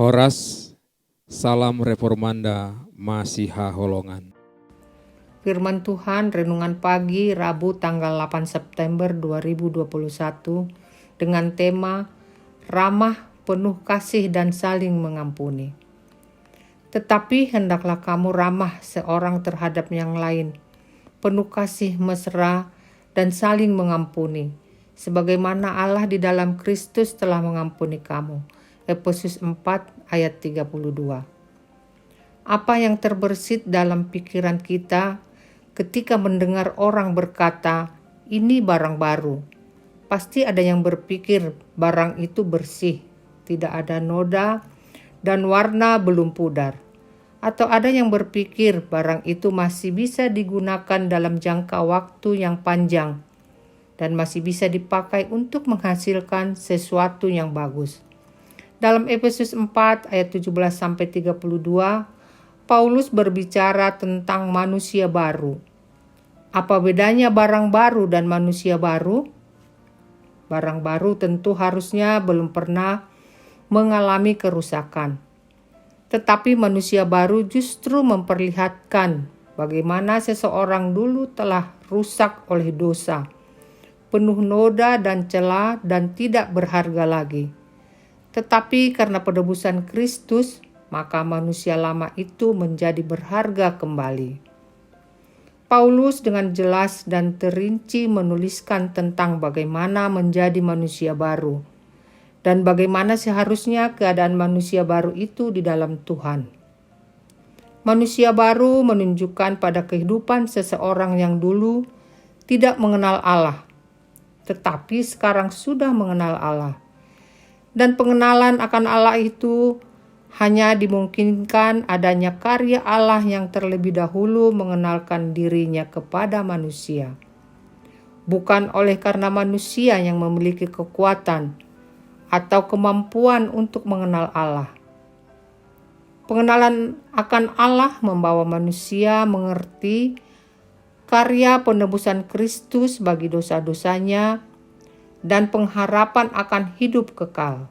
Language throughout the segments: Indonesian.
Horas, salam reformanda Masiha Holongan. Firman Tuhan Renungan Pagi Rabu tanggal 8 September 2021 dengan tema Ramah, Penuh Kasih dan Saling Mengampuni. Tetapi hendaklah kamu ramah seorang terhadap yang lain, penuh kasih mesra dan saling mengampuni, sebagaimana Allah di dalam Kristus telah mengampuni kamu. Efesus 4 ayat 32. Apa yang terbersit dalam pikiran kita ketika mendengar orang berkata, ini barang baru? Pasti ada yang berpikir barang itu bersih, tidak ada noda, dan warna belum pudar. Atau ada yang berpikir barang itu masih bisa digunakan dalam jangka waktu yang panjang dan masih bisa dipakai untuk menghasilkan sesuatu yang bagus. Dalam Efesus 4 ayat 17-32, Paulus berbicara tentang manusia baru. Apa bedanya barang baru dan manusia baru? Barang baru tentu harusnya belum pernah mengalami kerusakan. Tetapi manusia baru justru memperlihatkan bagaimana seseorang dulu telah rusak oleh dosa, penuh noda dan celah dan tidak berharga lagi. Tetapi karena penebusan Kristus, maka manusia lama itu menjadi berharga kembali. Paulus dengan jelas dan terinci menuliskan tentang bagaimana menjadi manusia baru dan bagaimana seharusnya keadaan manusia baru itu di dalam Tuhan. Manusia baru menunjukkan pada kehidupan seseorang yang dulu tidak mengenal Allah, tetapi sekarang sudah mengenal Allah. Dan pengenalan akan Allah itu hanya dimungkinkan adanya karya Allah yang terlebih dahulu mengenalkan dirinya kepada manusia. Bukan oleh karena manusia yang memiliki kekuatan atau kemampuan untuk mengenal Allah. Pengenalan akan Allah membawa manusia mengerti karya penebusan Kristus bagi dosa-dosanya dan pengharapan akan hidup kekal.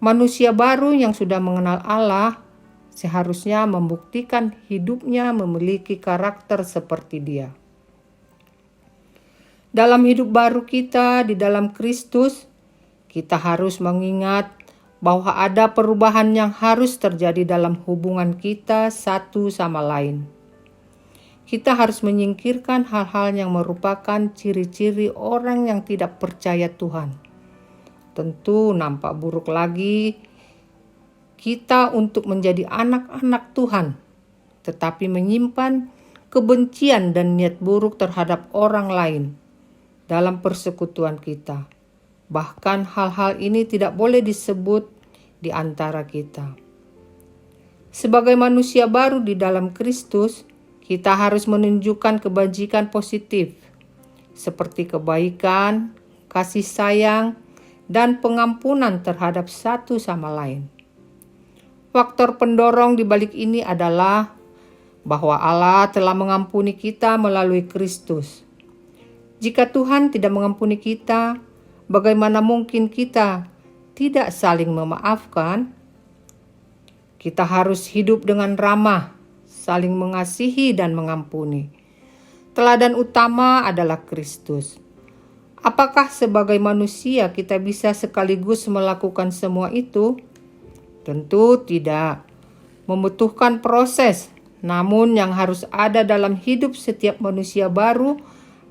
Manusia baru yang sudah mengenal Allah seharusnya membuktikan hidupnya memiliki karakter seperti Dia. Dalam hidup baru kita di dalam Kristus, kita harus mengingat bahwa ada perubahan yang harus terjadi dalam hubungan kita satu sama lain. Kita harus menyingkirkan hal-hal yang merupakan ciri-ciri orang yang tidak percaya Tuhan. Tentu nampak buruk lagi kita untuk menjadi anak-anak Tuhan, tetapi menyimpan kebencian dan niat buruk terhadap orang lain dalam persekutuan kita. Bahkan hal-hal ini tidak boleh disebut di antara kita. Sebagai manusia baru di dalam Kristus, kita harus menunjukkan kebajikan positif, seperti kebaikan, kasih sayang, dan pengampunan terhadap satu sama lain. Faktor pendorong di balik ini adalah bahwa Allah telah mengampuni kita melalui Kristus. Jika Tuhan tidak mengampuni kita, bagaimana mungkin kita tidak saling memaafkan? Kita harus hidup dengan ramah, saling mengasihi dan mengampuni. Teladan utama adalah Kristus. Apakah sebagai manusia kita bisa sekaligus melakukan semua itu? Tentu tidak. Membutuhkan proses, namun yang harus ada dalam hidup setiap manusia baru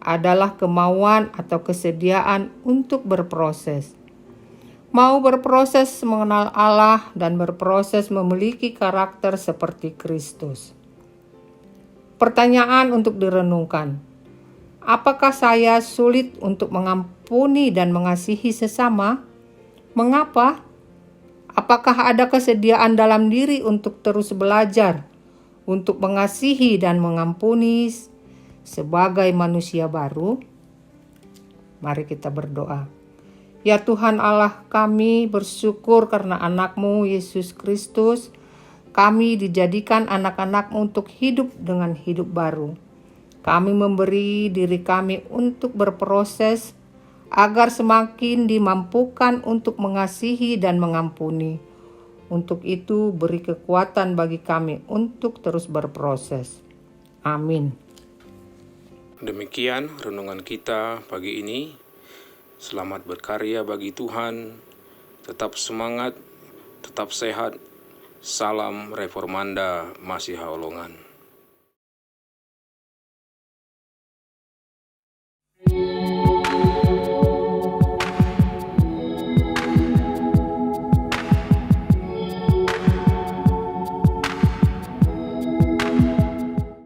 adalah kemauan atau kesediaan untuk berproses. Mau berproses mengenal Allah dan berproses memiliki karakter seperti Kristus. Pertanyaan untuk direnungkan. Apakah saya sulit untuk mengampuni dan mengasihi sesama? Mengapa? Apakah ada kesediaan dalam diri untuk terus belajar, untuk mengasihi dan mengampuni sebagai manusia baru? Mari kita berdoa. Ya Tuhan Allah kami, bersyukur karena anak-Mu Yesus Kristus, kami dijadikan anak-anak-Mu untuk hidup dengan hidup baru. Kami memberi diri kami untuk berproses agar semakin dimampukan untuk mengasihi dan mengampuni, Untuk itu beri kekuatan bagi kami untuk terus berproses. Amin. Demikian renungan kita pagi ini. Selamat berkarya bagi Tuhan. Tetap semangat, tetap sehat. Salam Reformanda Masiha Holongan.